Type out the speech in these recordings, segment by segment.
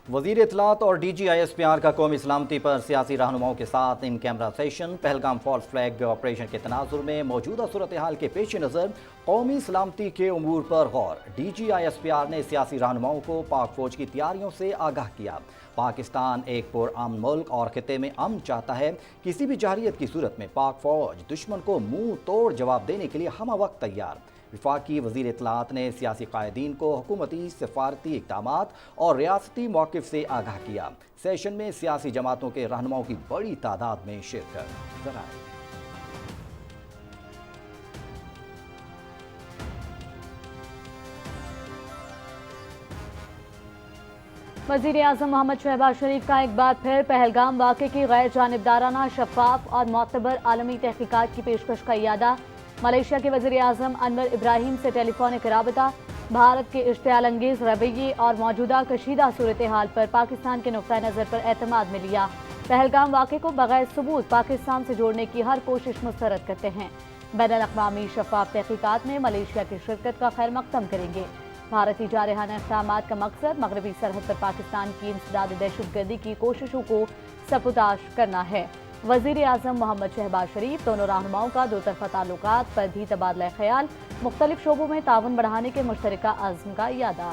वज़ीर इत्तलात और DGISPR का कौमी सलामती पर सियासी रहनुमाओं के साथ in camera session. Pahalgam false flag operation के तनाजुर में मौजूदा सूरत हाल के पेश नज़र कौमी सलामती के उमूर पर गौर। DGISPR ने सियासी रहनुमाओं को पाक फौज की तैयारियों से आगाह किया। पाकिस्तान एक पुरअमन मुल्क और खिते में अमन चाहता है। किसी भी जहरियत की सूरत में पाक फौज दुश्मन को मुंह तोड़ जवाब देने के लिए हम वक्त तैयार। वफाकी वज़ीर इत्तलात ने सियासी कायदीन को हुकूमती सफारती इक़दामात और रियासती मौक़िफ़ से आगाह किया। सेशन में सियासी जमातों के रहनुमाओं की बड़ी तादाद में शिरकत। ज़राए वज़ीर आज़म मोहम्मद शहबाज शरीफ का एक बार फिर पहलगाम वाक़े की गैर जानिबदाराना, शफ़ाफ और मोतबर आलमी तहक़ीक़ात की पेशकश का इयादा। मलेशिया के वज़ीर आज़म अनवर इब्राहिम से टेलीफोनिक राबता। भारत के इश्तियाल अंगेज़ रवैये और मौजूदा कशीदा सूरत हाल पर पाकिस्तान के नुक्ता नज़र पर एतमाद में लिया। पहलगाम वाक़े को बगैर सबूत पाकिस्तान से जोड़ने की हर कोशिश मुस्तरद करते हैं। बैनुल-अक़वामी शफ़ाफ तहक़ीक़ात में मलेशिया की शिरकत का खैर मक़दम करेंगे। भारतीय जारहाना इक़दामात का मकसद मगरबी सरहद पर पाकिस्तान की इंसदाद दहशतगर्दी की कोशिशों को सबूताश करना है। वज़ीर आज़म मोहम्मद शहबाज शरीफ दोनों रहनुमाओं का दो तरफ़ा ताल्लुकात पर भी तबादला ख्याल, मुख्तलिफ शोबों में ताउन बढ़ाने के मुश्तरका अज़्म का इयादा।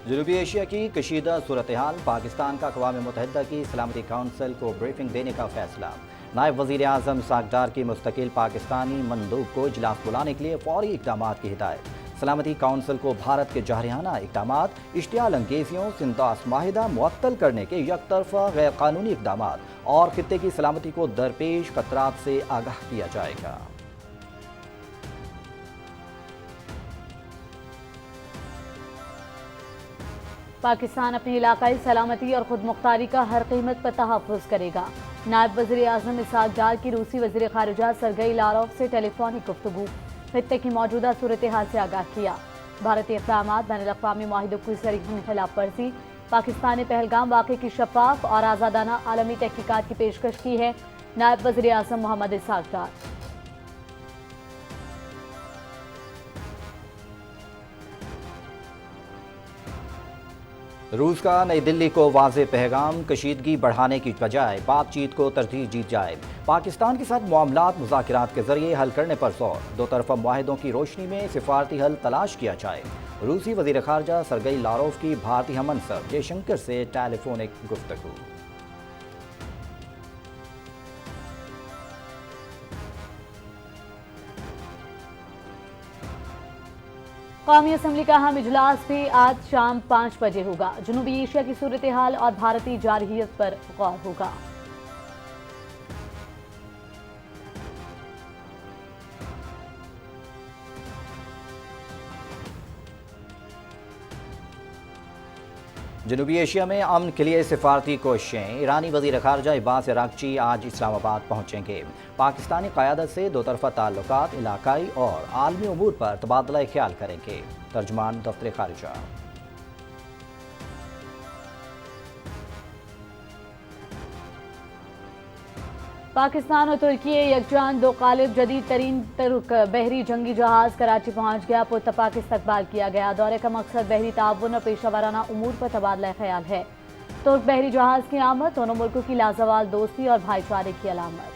जनूबी एशिया की कशीदा सूरत हाल, पाकिस्तान का अक़वाम मुत्तहिदा की सलामती काउंसिल को ब्रीफिंग देने का फैसला। नायब वज़ीर आज़म इसहाक़ डार की मुस्तकिल पाकिस्तानी मंदूब को इजलास बुलाने के लिए फौरी इक़दामात की हिदायत। सलामती काउंसिल को भारत के जारहाना इक़दामात, इश्तियाल अंगेज़ियों, सिंतास माहिदा मुअत्तल करने के यकतरफ़ा गैर कानूनी इक़दामात और खित्ते की सलामती को दरपेश खतरात से आगाह किया जाएगा। पाकिस्तान अपनी इलाकाई सलामती और खुद मुख्तारी का हर कीमत पर तहफ़्फ़ुज़ करेगा। नायब वज़ीर आज़म इसहाक़ डार की रूसी वज़ीर ख़ारिजा सरगई लारोव से टेलीफोनिक गुफ्तगू। खित्ते की मौजूदा सूरत हाल से आगाह किया। भारतीय इक़दामात, बैनुल-अक़वामी माहिदों की सरीह खिलाफ वर्जी। पाकिस्तान ने पहलगाम वाक़े की शफ़ाफ और आज़ादाना आलमी तहक़ीक़ात की पेशकश की है। नायब वज़ीर आज़म मोहम्मद इसहाक़ डार। रूस का नई दिल्ली को वाज़ेह पैगाम, कशीदगी बढ़ाने की बजाय बातचीत को तरजीह दी जाए। पाकिस्तान के साथ मामलात मुज़ाकरात के जरिए हल करने पर जोर। दो तरफ़ा मुआहिदों की रोशनी में सिफारती हल तलाश किया जाए। रूसी वज़ीर ख़ारिजा सरगई लारोव की भारतीय हमअंसर जयशंकर से टेलीफोनिक गुफ्तगू। कौमी असम्बली का अहम इजलास भी आज शाम 5 बजे होगा। जनूबी एशिया की सूरत हाल और भारतीय जारहियत पर गौर होगा। जनूबी एशिया में अमन के लिए सिफारती कोशिशें। ईरानी वज़ीर ख़ारिजा अब्बास अराग़ची आज इस्लामाबाद पहुँचेंगे। पाकिस्तानी क़यादत से दो तरफ़ा ताल्लुकात, इलाकाई और आलमी उमूर पर तबादला ख्याल करेंगे। तर्जुमान दफ्तर ख़ारिजा। पाकिस्तान और तुर्की यकजान दो ग़ालिब जदीद तरीन तुर्क बहरी जंगी जहाज़ कराची पहुँच गया। पुरतपाक इस्तकबाल किया गया। दौरे का मकसद बहरी ताउन और पेशा वाराना उमूर पर तबादला ख्याल है। तुर्क बहरी जहाज़ की आमद दोनों मुल्कों की लाजवाल दोस्ती और भाईचारे की अलामत।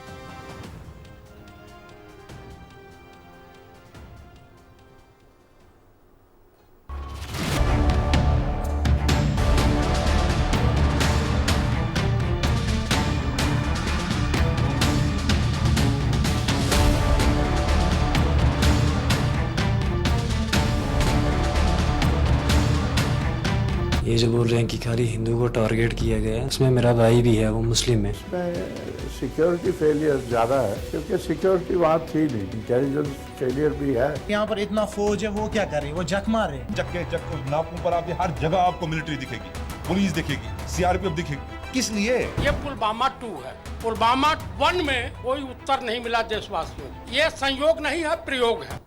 ये जो बोल रहे हैं कि खाली हिंदू को टारगेट किया गया है, इसमें मेरा भाई भी है, वो मुस्लिम है। इसमें सिक्योरिटी फेलियर ज़्यादा है क्योंकि सिक्योरिटी वहाँ थी नहीं, इंटेलिजेंस फेलियर भी है। यहाँ पर इतना फौज है, वो क्या कर रहे हैं? वो जख मार रहे हैं। चक्के चक्के नाकों पर आपकी हर जगह आपको मिलिट्री दिखेगी, पुलिस दिखेगी, CRPF दिखेगी। किस लिए? ये पुलवामा 2 है। पुलवामा 1 में कोई उत्तर नहीं मिला देशवासियों को। ये संयोग नहीं है, प्रयोग है।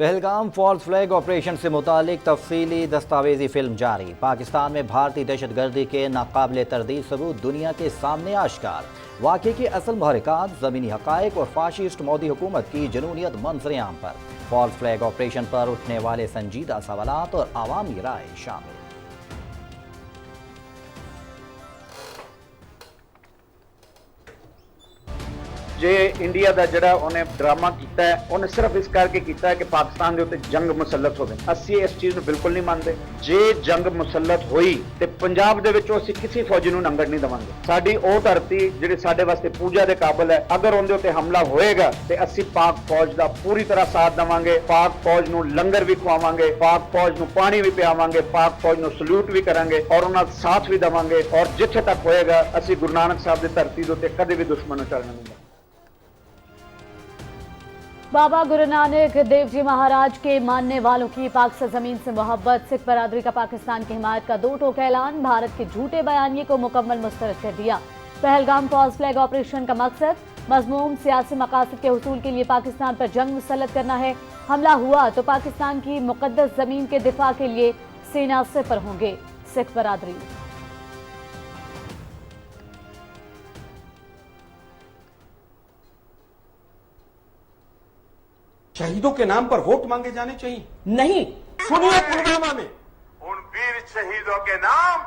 पहलगाम फॉल्स फ्लैग ऑपरेशन से मुतालिक तफसीली दस्तावेजी फिल्म जारी। पाकिस्तान में भारतीय दहशतगर्दी के नाकाबिले तरदीद सबूत दुनिया के सामने आश्कार। वाक़े के असल महरक़ात, ज़मीनी हक़ाइक़ और फाशिस्ट मोदी हुकूमत की जनूनियत मंजर आम पर। फॉल्स फ्लैग ऑपरेशन पर उठने वाले संजीदा सवालात और आवामी राय शामिल। जे इंडिया का जड़ा उन्हें ड्रामा किया है, उन्हें सिर्फ इस करके किया है कि पाकिस्तान के उत्ते जंग मुसलत हो। असी इस चीज में बिल्कुल नहीं मानते। जे जंग मुसलत हुई तो पंजाब दे विचों असी किसी फौजी नूं लंघण नहीं देवांगे। साडी ओ धरती जिहड़ी साडे वास्ते पूजा दे काबिल है, अगर उहदे उत्ते हमला होएगा तो असी पाक फौज का पूरी तरह साथ देवांगे। पाक फौज नूं लंगर भी खवावांगे, पाक फौज नूं पानी भी पियावांगे, पाक फौज नूं सल्यूट भी करांगे और उन्हां दा साथ भी देवांगे। और जिथे तक होएगा असी गुरु नानक साहब की धरती दे उत्ते कदे भी दुश्मन नूं चलण नहीं देवांगे। बाबा गुरु नानक देव जी महाराज के मानने वालों की पाक सरजमीन से मोहब्बत। सिख बरादरी का पाकिस्तान की हिमायत का दो टोक ऐलान। भारत के झूठे बयानिए को मुकम्मल मुस्तरद कर दिया। पहलगाम फॉल्स फ्लैग ऑपरेशन का मकसद मज़मूम सियासी मकासद के हुसूल के लिए पाकिस्तान पर जंग मुसल्लत करना है। हमला हुआ तो पाकिस्तान की मुकद्दस जमीन के दिफा के लिए सेना सिपर होंगे सिख बरादरी। शहीदों के नाम पर वोट मांगे जाने चाहिए? नहीं। सुनिए, पुलवामा में उन वीर शहीदों के नाम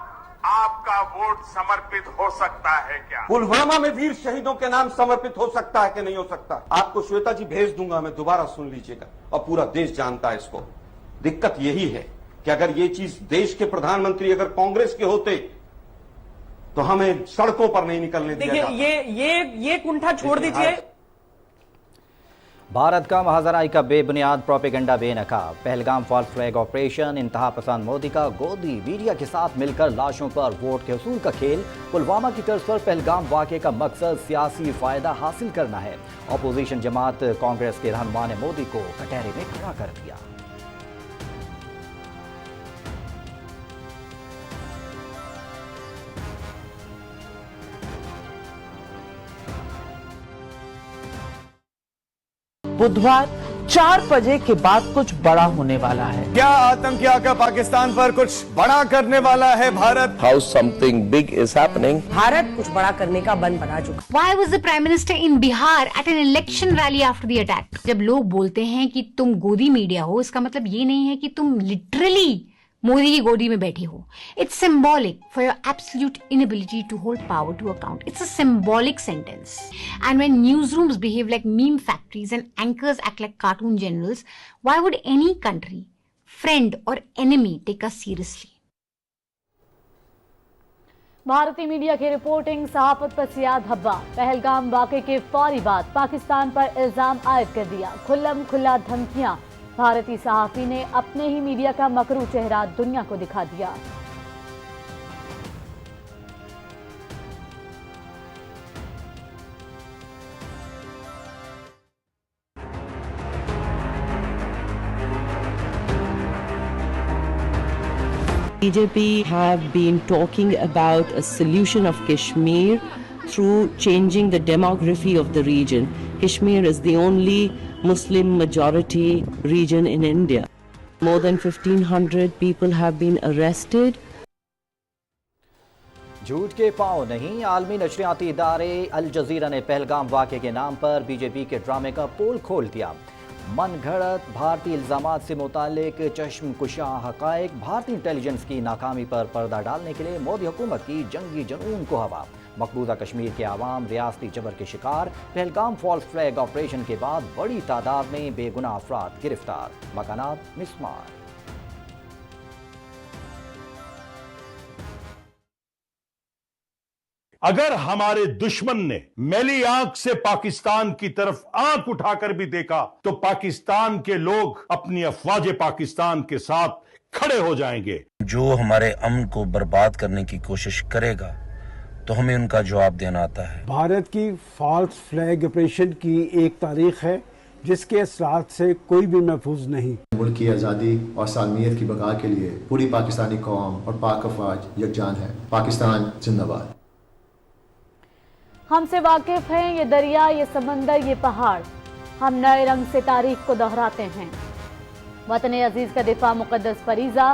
आपका वोट समर्पित हो सकता है क्या? पुलवामा में वीर शहीदों के नाम समर्पित हो सकता है कि नहीं हो सकता? आपको श्वेता जी भेज दूंगा, मैं दोबारा सुन लीजिएगा। और पूरा देश जानता है इसको। दिक्कत यही है कि अगर ये चीज देश के प्रधानमंत्री अगर कांग्रेस के होते तो हमें सड़कों पर नहीं निकलने दिया जाता। ये कुंठा छोड़ दीजिए। भारत का महाजराई का बेबुनियाद प्रोपेगेंडा बेनकाब। पहलगाम फॉल्स फ्लैग ऑपरेशन इंतहा पसंद मोदी का गोदी मीडिया के साथ मिलकर लाशों पर वोट के उसूल का खेल। पुलवामा की तर्ज पर पहलगाम वाक़े का मकसद सियासी फायदा हासिल करना है। अपोजिशन जमात कांग्रेस के रहनुमा ने मोदी को कटहरे में खड़ा कर दिया। बुधवार 4 बजे के बाद कुछ बड़ा होने वाला है। क्या आतंकी आकर पाकिस्तान पर कुछ बड़ा करने वाला है Bharat? How something big is happening? Bharat कुछ बड़ा करने का बन बना चुका। Why was the Prime Minister in Bihar at an election rally after the attack? जब लोग बोलते हैं कि तुम गोदी मीडिया हो, इसका मतलब ये नहीं है कि तुम लिटरली मोदी की गोदी में बैठे हो। It's symbolic for your absolute inability to hold power to account. It's a symbolic sentence. And when newsrooms behave like meme factories and anchors act like cartoon generals, why would any country, friend or enemy take us seriously? भारतीय media की reporting सहाफत पर सियाह धब्बा। पहलगाम वाक़े के फौरी बाद पाकिस्तान पर इल्जाम आयद कर दिया। खुल्लम खुल्ला धमकियां। भारतीय सहाफी ने अपने ही मीडिया का मकरू चेहरा दुनिया को दिखा दिया। BJP have been talking about a solution of Kashmir through changing the demography of the region. Kashmir is the only Muslim majority region in India. More than 1,500 people have been arrested. झूठ के पांव नहीं। आलमी नशरियाती इदारे अल जजीरा ने पहलगाम वाक़े के नाम पर बीजेपी के ड्रामे का पोल खोल दिया। मन घड़त भारतीय इल्जामात से मुतालिक चश्मकुशा हक़ाइक़। भारतीय इंटेलिजेंस की नाकामी पर पर्दा डालने के लिए मोदी हुकूमत की जंगी जुनून को हवा। मकबूजा कश्मीर के आवाम रियासती जबर के शिकार। पहलगाम फॉल्स फ्लैग ऑपरेशन के बाद बड़ी तादाद में बेगुनाह अफराद गिरफ्तार। मकानात मिस्मार। अगर हमारे दुश्मन ने मैली आंख से पाकिस्तान की तरफ आंख उठाकर भी देखा तो पाकिस्तान के लोग अपनी अफवाज पाकिस्तान के साथ खड़े हो जाएंगे। जो हमारे अमन को बर्बाद करने की कोशिश करेगा तो हमें उनका जवाब देना आता है। भारत की फॉल्स फ्लैग ऑपरेशन की एक तारीख है जिसके असरात से कोई भी महफूज नहीं। मुल्क की आज़ादी और सालमियत की बका के लिए पूरी पाकिस्तानी कौम और पाक अफवाज यकजान है। पाकिस्तान जिंदाबाद। हमसे वाकिफ हैं ये दरिया, ये समंदर, ये पहाड़। हम नए रंग से तारीख को दोहराते हैं। वतन अजीज का दिफा मुकद्दस फरीजा,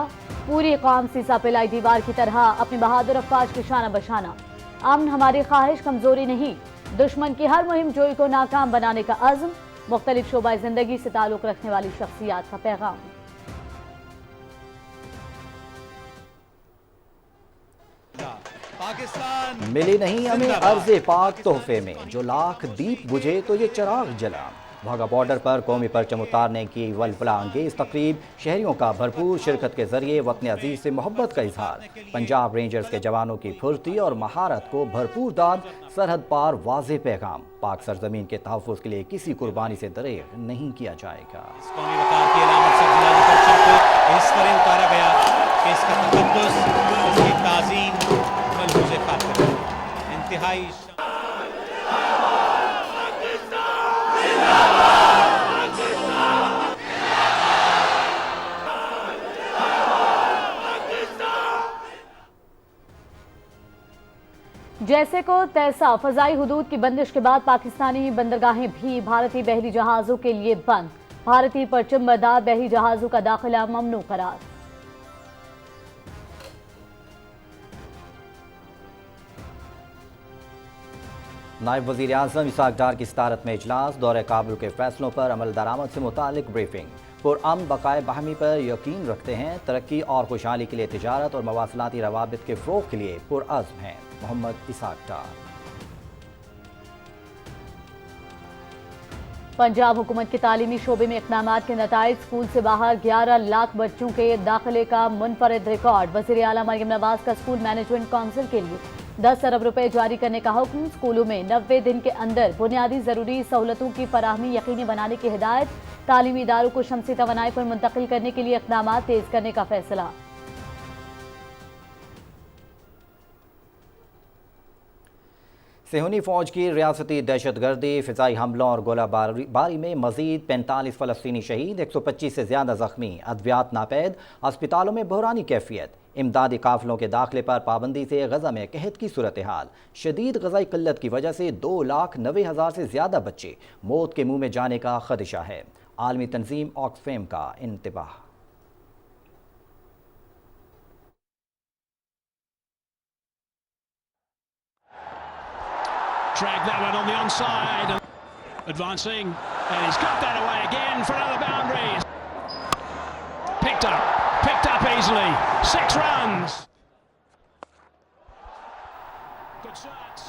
पूरी कौम सीसा पिलाई दीवार की तरह अपनी बहादुर अफवाज की शाना बशाना। अमन हमारी ख्वाहिश, कमजोरी नहीं। दुश्मन की हर मुहिम जोई को नाकाम बनाने का अज़्म। मुख्तलिफ शोबा जिंदगी से ताल्लुक रखने वाली शख्सियात का पैगाम। पाकिस्तान मिली नहीं हमें अर्ज़े पाक तोहफे में, जो लाख दीप बुझे तो ये चिराग जला। वाघा बॉर्डर पर कौमी परचम उतारने की वलवला अंगेज तकरीब, शहरियों का भरपूर शिरकत के जरिए वतन अजीज से मोहब्बत का इजहार। पंजाब रेंजर्स के जवानों की फुर्ती और महारत को भरपूर दाद, सरहद पार वाज़े पैगाम। पाक सरजमीन के तहफ़्फ़ुज़ के लिए किसी कुर्बानी से दरेग नहीं किया जाएगा। कौमी वकार की अलामत से जिला परचम को इस तरह उतारा गया कि इसका तकद्दुस, इसकी ताज़ीम मलहूज़े खातिर इंतहाई। जैसे को तैसा फजाई हुदूद की बंदिश के बाद पाकिस्तानी बंदरगाहें भी भारतीय बहरी जहाजों के लिए बंद। भारतीय परचम बरदार बहरी जहाजों का दाखिला ममनू करार। नायब वज़ीर आज़म इसाक डार की सदारत में इजलास, दौरे काबुल के फैसलों पर अमल दरामद से मुतालिक ब्रीफिंग। पुरअमन बकाए बाहमी पर यकीन रखते हैं, तरक्की और खुशहाली के लिए तिजारत और मवासलाती रवाबित के फ़रोग़ के लिए पुरअज़्म हैं। मोहम्मद इसाक डार। पंजाब हुकूमत के तालीमी शोबे में इक़दाम के नताइज, स्कूल से बाहर 11 लाख बच्चों के दाखिले का मुनफरिद रिकॉर्ड। वज़ीर आला मरियम नवाज का स्कूल मैनेजमेंट काउंसिल के लिए 10 अरब रुपए जारी करने का हुक्म। स्कूलों में 90 दिन के अंदर बुनियादी ज़रूरी सहूलतों की फराहमी यकीनी बनाने की हिदायत। तालीमी इदारों को शमसी तवानाई पर मुंतकिल करने के लिए इक़दाम तेज करने का फैसला। सेहूनी फौज की रियासती दहशतगर्दी, फ़िज़ाई हमलों और गोलाबारी में मजीद 45 फ़लस्तीनी शहीद, 125 से ज़्यादा ज़ख्मी, अद्वियात नापैद, अस्पतालों में बहरानी कैफियत। इमदादी काफ़िलों के दाखिले पर पाबंदी से गज़ा में कहत की सूरत हाल। शदीद ग़ज़ाई किल्लत की वजह से 2,90,000 से ज़्यादा बच्चे मौत के मुँह में जाने का खदशा है। आलमी तंजीम ऑक्सफेम का इंतबाह। Drag that one on the onside. Advancing, and he's got that away again for another boundary. Picked up easily. 6 runs. Good shots.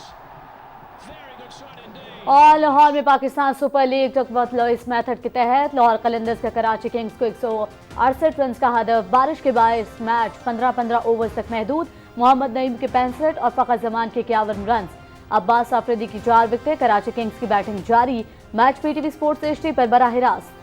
Very good shot indeed. और लाहौर में Pakistan Super League Duckworth Lewis method के तहत लाहौर कलंदर्स का Karachi Kings को 168 run का हदफ। बारिश के बायस match 15-15 overs तक महदूद। मोहम्मद नईम के 65 और फ़खर जमान के 51 रन। अब्बास आफरीदी की 4 विकेटें। कराची किंग्स की बैटिंग जारी। मैच पीटीवी स्पोर्ट्स HD पर बराह रास्त